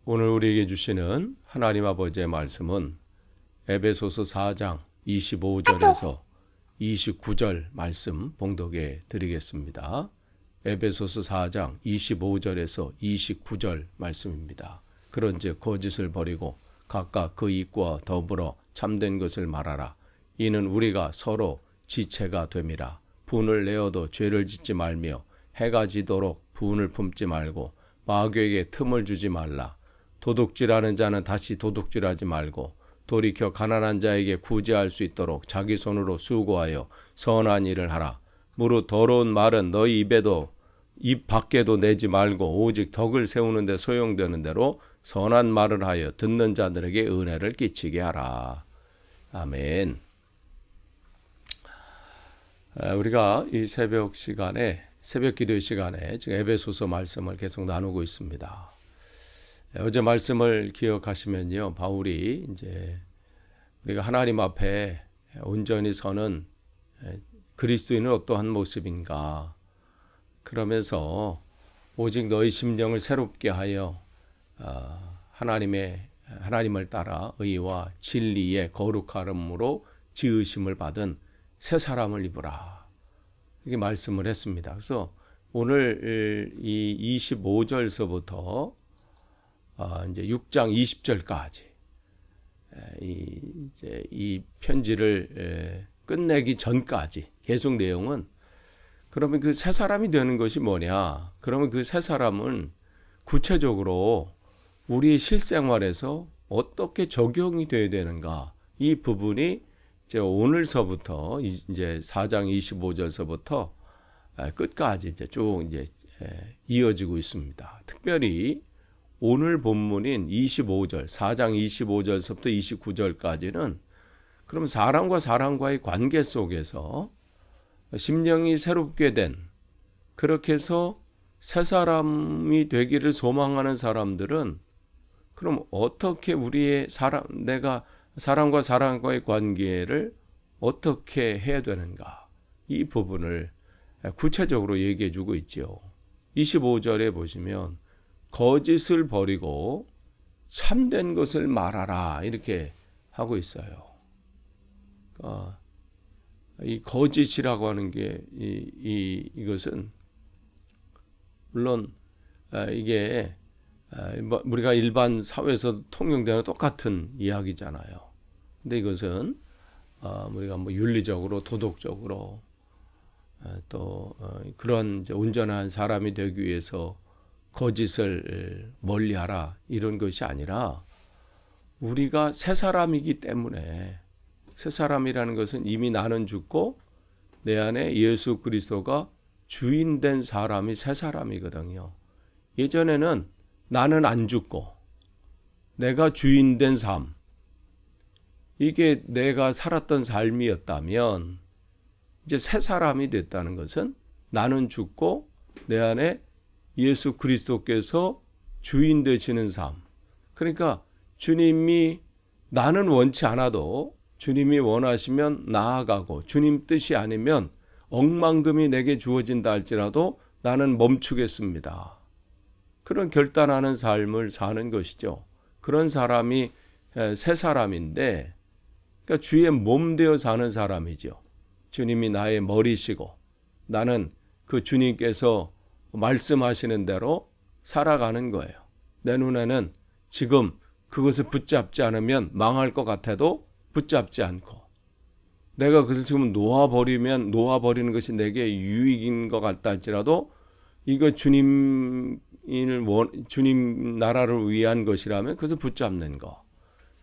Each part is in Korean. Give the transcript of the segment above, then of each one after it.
오늘 우리에게 주시는 하나님 아버지의 말씀은 에베소서 4장 25절에서 29절 말씀 봉독해 드리겠습니다. 에베소서 4장 25절에서 29절 말씀입니다. 그런즉 거짓을 버리고 각각 그 입과 더불어 참된 것을 말하라. 이는 우리가 서로 지체가 됨이라. 분을 내어도 죄를 짓지 말며 해가 지도록 분을 품지 말고 마귀에게 틈을 주지 말라. 도둑질하는 자는 다시 도둑질하지 말고 돌이켜 가난한 자에게 구제할 수 있도록 자기 손으로 수고하여 선한 일을 하라. 무릇 더러운 말은 너희 입 밖에도 내지 말고 오직 덕을 세우는 데 소용되는 대로 선한 말을 하여 듣는 자들에게 은혜를 끼치게 하라. 아멘. 우리가 이 새벽 기도 시간에 지금 에베소서 말씀을 계속 나누고 있습니다. 어제 말씀을 기억하시면요, 바울이 이제 우리가 하나님 앞에 온전히 서는 그리스도인은 어떠한 모습인가, 그러면서 오직 너희 심령을 새롭게 하여 하나님을 따라 의와 진리의 거룩함으로 지으심을 받은 새 사람을 입으라, 이렇게 말씀을 했습니다. 그래서 오늘 이 25절서부터 이제 6장 20절까지 이 편지를 끝내기 전까지 계속 내용은, 그러면 그 새 사람이 되는 것이 뭐냐? 그러면 그 새 사람은 구체적으로 우리의 실생활에서 어떻게 적용이 되어야 되는가? 이 부분이 이제 오늘서부터 이제 4장 25절서부터 끝까지 이제 쭉 이제 이어지고 있습니다. 특별히 오늘 본문인 25절, 4장 25절서부터 29절까지는 그럼 사람과 사람과의 관계 속에서 심령이 새롭게 된, 그렇게 해서 새 사람이 되기를 소망하는 사람들은 그럼 어떻게 내가 사람과 사람과의 관계를 어떻게 해야 되는가? 이 부분을 구체적으로 얘기해 주고 있죠. 25절에 보시면 거짓을 버리고 참된 것을 말하라, 이렇게 하고 있어요. 이 거짓이라고 하는 게 이것은 물론 이게 우리가 일반 사회에서 통용되는 똑같은 이야기잖아요. 근데 이것은 우리가 윤리적으로, 도덕적으로 또 그런 온전한 사람이 되기 위해서 거짓을 멀리하라, 이런 것이 아니라 우리가 새 사람이기 때문에, 새 사람이라는 것은 이미 나는 죽고 내 안에 예수 그리스도가 주인된 사람이 새 사람이거든요. 예전에는 나는 안 죽고 내가 주인된 삶, 이게 내가 살았던 삶이었다면, 이제 새 사람이 됐다는 것은 나는 죽고 내 안에 예수 그리스도께서 주인 되시는 삶. 그러니까 주님이, 나는 원치 않아도 주님이 원하시면 나아가고, 주님 뜻이 아니면 억만금이 내게 주어진다 할지라도 나는 멈추겠습니다. 그런 결단하는 삶을 사는 것이죠. 그런 사람이 새 사람인데, 그러니까 주의 몸 되어 사는 사람이죠. 주님이 나의 머리시고 나는 그 주님께서 말씀하시는 대로 살아가는 거예요. 내 눈에는 지금 그것을 붙잡지 않으면 망할 것 같아도 붙잡지 않고, 내가 그것을 지금 놓아버리는 것이 내게 유익인 것 같다 할지라도 이거 주님 나라를 위한 것이라면 그것을 붙잡는 거.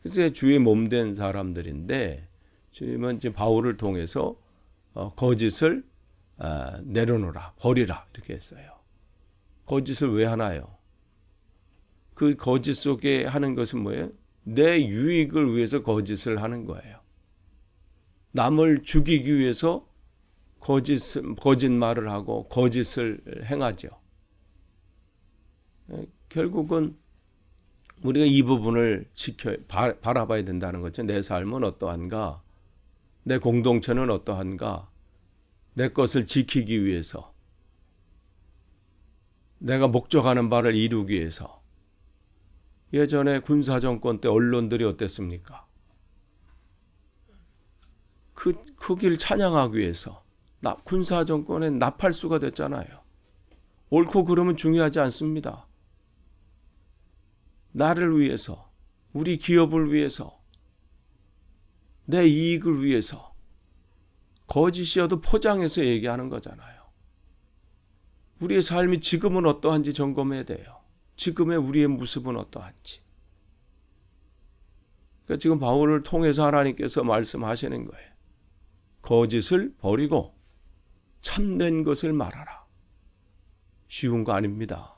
그래서 주의 몸 된 사람들인데, 주님은 이제 바울을 통해서 거짓을 내려놓으라, 버리라, 이렇게 했어요. 거짓을 왜 하나요? 그 거짓 속에 하는 것은 뭐예요? 내 유익을 위해서 거짓을 하는 거예요. 남을 죽이기 위해서 거짓말을 하고 거짓을 행하죠. 결국은 우리가 이 부분을 바라봐야 된다는 거죠. 내 삶은 어떠한가? 내 공동체는 어떠한가? 내 것을 지키기 위해서 내가 목적하는 바를 이루기 위해서. 예전에 군사정권 때 언론들이 어땠습니까? 그 길 찬양하기 위해서 군사정권의 나팔수가 됐잖아요. 옳고 그름은 중요하지 않습니다. 나를 위해서, 우리 기업을 위해서, 내 이익을 위해서 거짓이어도 포장해서 얘기하는 거잖아요. 우리의 삶이 지금은 어떠한지 점검해야 돼요. 지금의 우리의 모습은 어떠한지. 그러니까 지금 바울을 통해서 하나님께서 말씀하시는 거예요. 거짓을 버리고 참된 것을 말하라. 쉬운 거 아닙니다.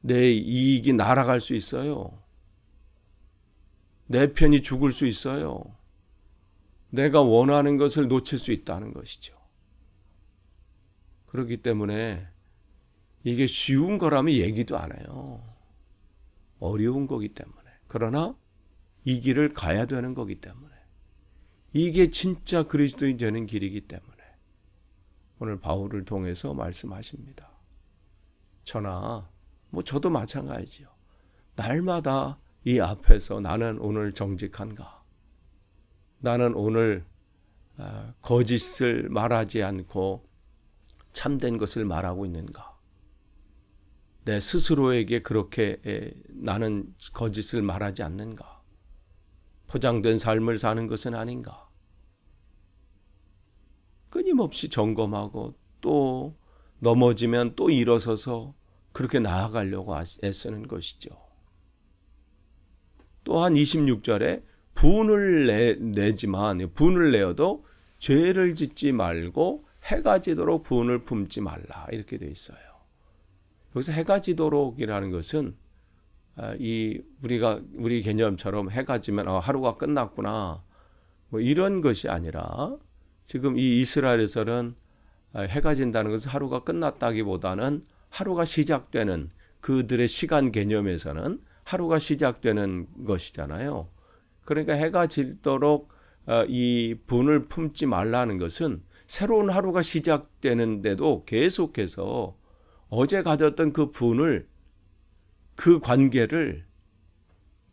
내 이익이 날아갈 수 있어요. 내 편이 죽을 수 있어요. 내가 원하는 것을 놓칠 수 있다는 것이죠. 그렇기 때문에 이게 쉬운 거라면 얘기도 안 해요. 어려운 거기 때문에. 그러나 이 길을 가야 되는 거기 때문에. 이게 진짜 그리스도인이 되는 길이기 때문에 오늘 바울을 통해서 말씀하십니다. 저나 저도 마찬가지죠. 날마다 이 앞에서 나는 오늘 정직한가? 나는 오늘 거짓을 말하지 않고 참된 것을 말하고 있는가? 내 스스로에게 그렇게 나는 거짓을 말하지 않는가? 포장된 삶을 사는 것은 아닌가? 끊임없이 점검하고 또 넘어지면 또 일어서서 그렇게 나아가려고 애쓰는 것이죠. 또한 26절에 분을 내지만 분을 내어도 죄를 짓지 말고 해가 지도록 분을 품지 말라 이렇게 되어 있어요. 여기서 해가 지도록이라는 것은 우리 개념처럼 해가 지면 하루가 끝났구나 이런 것이 아니라 지금 이 이스라엘에서는 해가 진다는 것은 하루가 끝났다기보다는 하루가 시작되는 그들의 시간 개념에서는 하루가 시작되는 것이잖아요. 그러니까 해가 질도록 이 분을 품지 말라는 것은 새로운 하루가 시작되는데도 계속해서 어제 가졌던 그 분을, 그 관계를,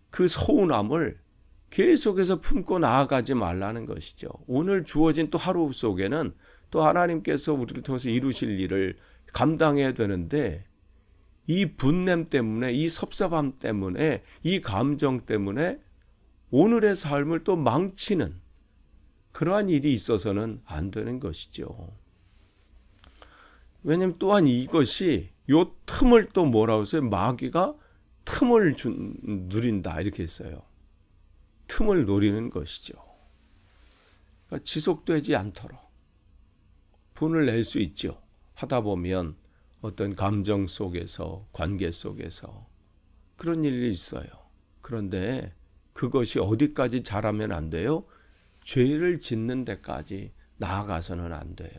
그 서운함을 계속해서 품고 나아가지 말라는 것이죠. 오늘 주어진 또 하루 속에는 또 하나님께서 우리를 통해서 이루실 일을 감당해야 되는데 이 분냄 때문에, 이 섭섭함 때문에, 이 감정 때문에 오늘의 삶을 또 망치는 그러한 일이 있어서는 안 되는 것이죠. 왜냐하면 또한 이것이 요 틈을 또 뭐라고 했어요? 마귀가 틈을 누린다 이렇게 했어요. 틈을 노리는 것이죠. 그러니까 지속되지 않도록 분을 낼 수 있죠. 하다 보면 어떤 감정 속에서, 관계 속에서 그런 일이 있어요. 그런데 그것이 어디까지 자라면 안 돼요? 죄를 짓는 데까지 나아가서는 안 돼요.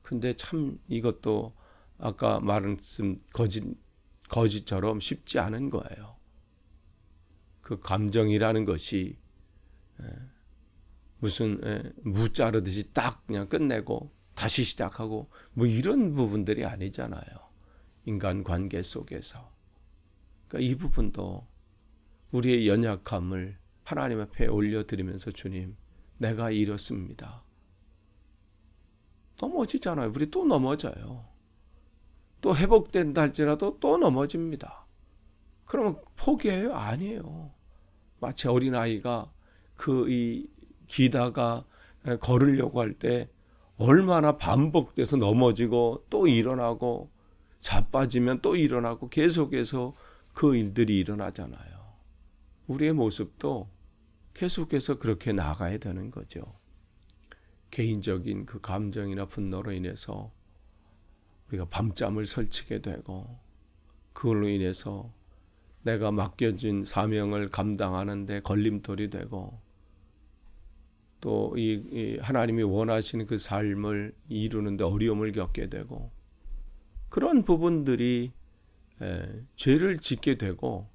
근데 참 이것도 아까 말씀 거짓처럼 쉽지 않은 거예요. 그 감정이라는 것이 무슨 무 자르듯이 딱 그냥 끝내고 다시 시작하고 이런 부분들이 아니잖아요. 인간 관계 속에서. 그러니까 이 부분도 우리의 연약함을 하나님 앞에 올려드리면서 주님, 내가 이렇습니다. 넘어지잖아요. 우리 또 넘어져요. 또 회복된다 할지라도 또 넘어집니다. 그러면 포기해요? 아니에요. 마치 어린아이가 기다가 걸으려고 할 때 얼마나 반복돼서 넘어지고 또 일어나고 자빠지면 또 일어나고 계속해서 그 일들이 일어나잖아요. 우리의 모습도 계속해서 그렇게 나가야 되는 거죠. 개인적인 그 감정이나 분노로 인해서 우리가 밤잠을 설치게 되고 그걸로 인해서 내가 맡겨진 사명을 감당하는 데 걸림돌이 되고 또 이 하나님이 원하시는 그 삶을 이루는 데 어려움을 겪게 되고 그런 부분들이 죄를 짓게 되고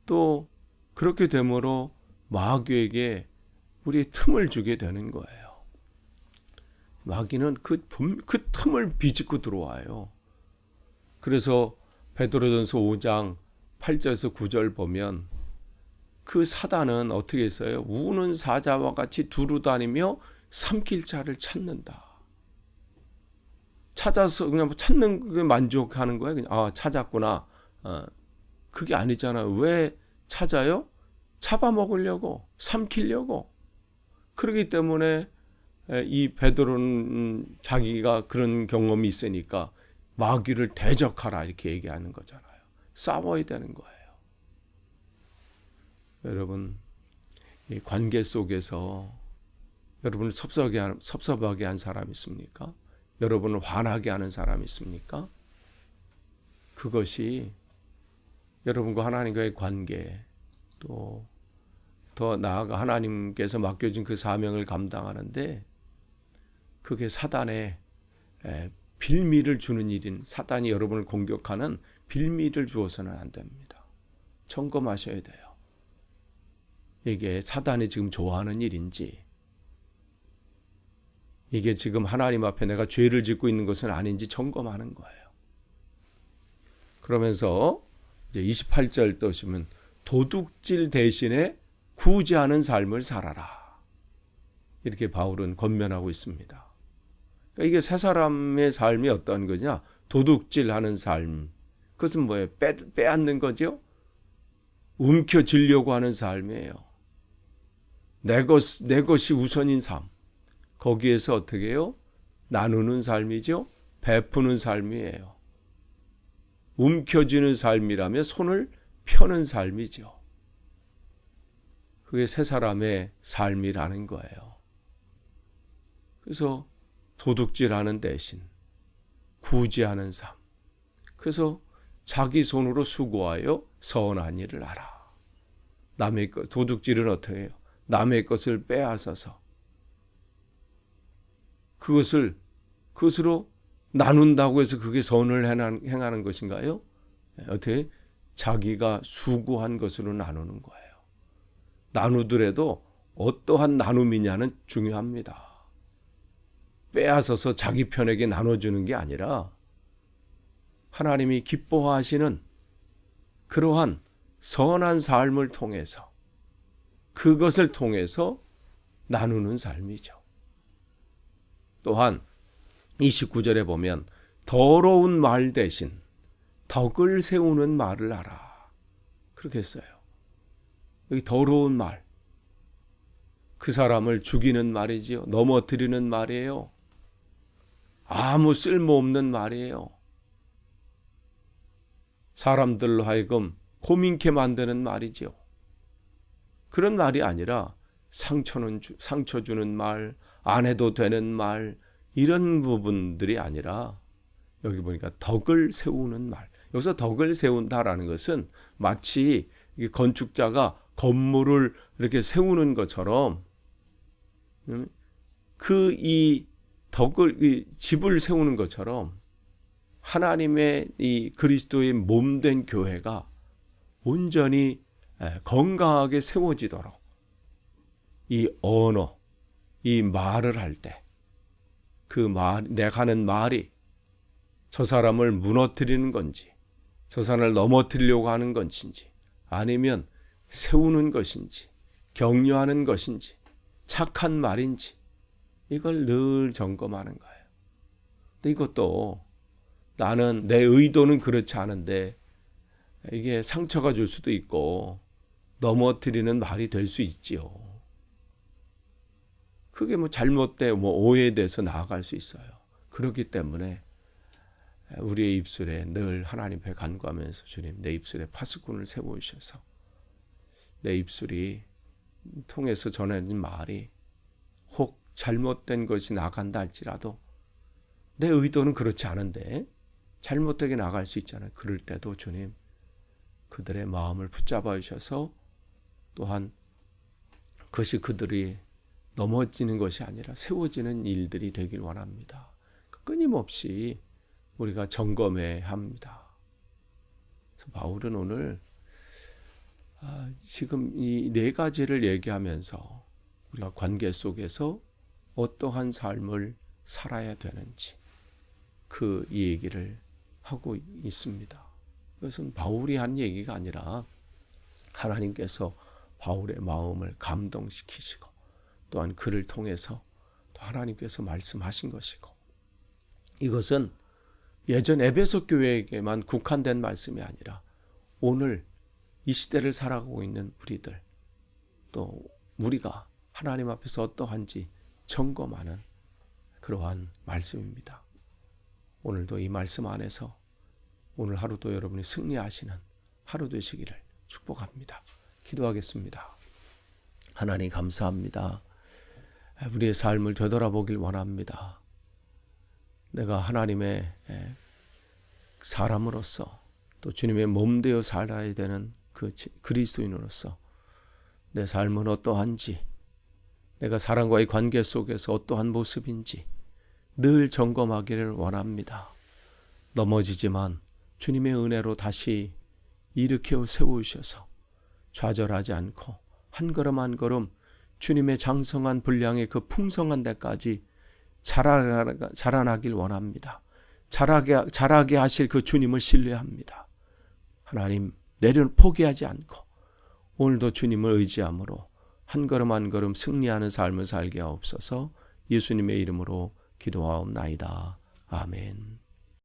또 그렇게 되므로 마귀에게 우리 틈을 주게 되는 거예요. 마귀는 그 틈을 비집고 들어와요. 그래서 베드로전서 5장 8절에서 9절 보면 그 사단은 어떻게 했어요? 우는 사자와 같이 두루다니며 삼킬 자를 찾는다. 찾아서 그냥 찾는 그 만족하는 거야. 그냥 찾았구나. 그게 아니잖아요. 왜 찾아요? 잡아먹으려고, 삼키려고. 그렇기 때문에 이 베드로는 자기가 그런 경험이 있으니까 마귀를 대적하라 이렇게 얘기하는 거잖아요. 싸워야 되는 거예요. 여러분, 이 관계 속에서 여러분을 섭섭하게 한 사람 있습니까? 여러분을 화나게 하는 사람 있습니까? 그것이 여러분과 하나님과의 관계, 또 더 나아가 하나님께서 맡겨준 그 사명을 감당하는데 그게 사단의 빌미를 주는 일인, 사단이 여러분을 공격하는 빌미를 주어서는 안 됩니다. 점검하셔야 돼요. 이게 사단이 지금 좋아하는 일인지, 이게 지금 하나님 앞에 내가 죄를 짓고 있는 것은 아닌지 점검하는 거예요. 그러면서 이제 28절 보시면 도둑질 대신에 구제하는 삶을 살아라. 이렇게 바울은 권면하고 있습니다. 그러니까 이게 새 사람의 삶이 어떤 거냐? 도둑질하는 삶. 그것은 뭐예요? 빼앗는 거죠? 움켜쥐려고 하는 삶이에요. 내 것이 우선인 삶. 거기에서 어떻게 해요? 나누는 삶이죠? 베푸는 삶이에요. 움켜쥐는 삶이라면 손을 펴는 삶이죠. 그게 새 사람의 삶이라는 거예요. 그래서 도둑질하는 대신 구제하는 삶. 그래서 자기 손으로 수고하여 선한 일을 하라. 남의 것, 도둑질은 어떻게 해요? 남의 것을 빼앗아서 그것으로 나눈다고 해서 그게 선을 행하는 것인가요? 어떻게? 자기가 수고한 것으로 나누는 거예요. 나누더라도 어떠한 나눔이냐는 중요합니다. 빼앗아서 자기 편에게 나눠주는 게 아니라 하나님이 기뻐하시는 그러한 선한 삶을 통해서, 그것을 통해서 나누는 삶이죠. 또한 29절에 보면 더러운 말 대신 덕을 세우는 말을 하라. 그렇게 했어요. 여기 더러운 말, 그 사람을 죽이는 말이지요. 넘어뜨리는 말이에요. 아무 쓸모없는 말이에요. 사람들로 하여금 고민케 만드는 말이지요. 그런 말이 아니라 상처 주는 말, 안 해도 되는 말, 이런 부분들이 아니라 여기 보니까 덕을 세우는 말. 여기서 덕을 세운다라는 것은 마치 건축자가 건물을 이렇게 세우는 것처럼 이 집을 세우는 것처럼 하나님의 이 그리스도의 몸된 교회가 온전히 건강하게 세워지도록 이 언어, 이 말을 할 때 내가 하는 말이 저 사람을 무너뜨리는 건지, 저 사람을 넘어뜨리려고 하는 것인지, 아니면 세우는 것인지, 격려하는 것인지, 착한 말인지, 이걸 늘 점검하는 거예요. 근데 이것도 나는 내 의도는 그렇지 않은데 이게 상처가 줄 수도 있고 넘어뜨리는 말이 될 수 있지요. 그게 잘못되고 오해돼서 나아갈 수 있어요. 그렇기 때문에 우리의 입술에 늘 하나님 앞에 간구하면서 주님, 내 입술에 파수꾼을 세워주셔서 내 입술이 통해서 전해진 말이 혹 잘못된 것이 나간다 할지라도 내 의도는 그렇지 않은데 잘못되게 나갈 수 있잖아요. 그럴 때도 주님, 그들의 마음을 붙잡아 주셔서 또한 그것이 그들이 넘어지는 것이 아니라 세워지는 일들이 되길 원합니다. 끊임없이 우리가 점검해야 합니다. 그래서 바울은 오늘 지금 이 네 가지를 얘기하면서 우리가 관계 속에서 어떠한 삶을 살아야 되는지 그 얘기를 하고 있습니다. 이것은 바울이 한 얘기가 아니라 하나님께서 바울의 마음을 감동시키시고 또한 그를 통해서 또 하나님께서 말씀하신 것이고, 이것은 예전 에베소 교회에게만 국한된 말씀이 아니라 오늘 이 시대를 살아가고 있는 우리들, 또 우리가 하나님 앞에서 어떠한지 점검하는 그러한 말씀입니다. 오늘도 이 말씀 안에서 오늘 하루도 여러분이 승리하시는 하루 되시기를 축복합니다. 기도하겠습니다. 하나님 감사합니다. 우리의 삶을 되돌아보길 원합니다. 내가 하나님의 사람으로서 또 주님의 몸 되어 살아야 되는 그 그리스도인으로서 내 삶은 어떠한지, 내가 사람과의 관계 속에서 어떠한 모습인지 늘 점검하기를 원합니다. 넘어지지만 주님의 은혜로 다시 일으켜 세우셔서 좌절하지 않고 한 걸음 한 걸음 주님의 장성한 분량의 그 풍성한 데까지 자라나길 원합니다. 자라게 하실 그 주님을 신뢰합니다. 하나님, 포기하지 않고 오늘도 주님을 의지함으로 한 걸음 한 걸음 승리하는 삶을 살게 하옵소서. 예수님의 이름으로 기도하옵나이다. 아멘.